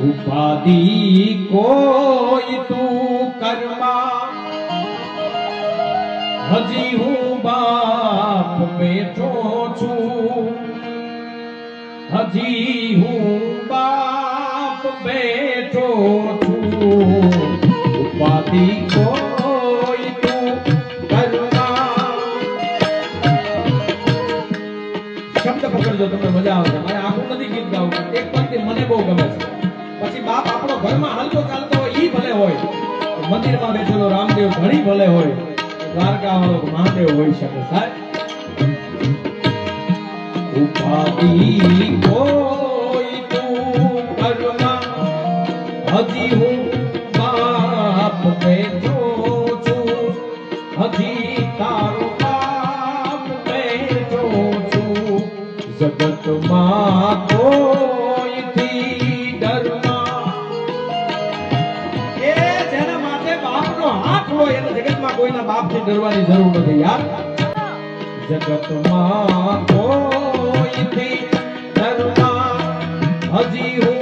ઉપાધિ કોઈ તું કર્મા હજી હું બાપ બેઠો છું હજી હું બાપ બેઠો છું ઉપાધિ કોઈ તું કર્મા શબ્દ પકડજો તમને મજા આવશે મારે આખું નથી ગીત ગાવું એક પંક્તિ મને બહુ ગમે છે પછી બાપ આપણો ઘરમાં હાલતો ચાલતો હોય ઈ ભલે હોય મંદિરમાં બેઠેલો રામદેવ ઘણી ભલે હોય દ્વારકા વાળો મહાદેવ હોઈ શકે સાહેબ ઉપાધિ કોઈ તું કર્મા હજી હું બાપ બેઠો છું હજી તારો બાપ બેઠો છું જગતમાં કોઈથી ડરમાં એ જેના માથે બાપનો હાથ હોય એને જગતમાં કોઈના બાપથી ડરવાની જરૂર નથી યાર જગતમાં કોઈથી ડરમાં હજી હું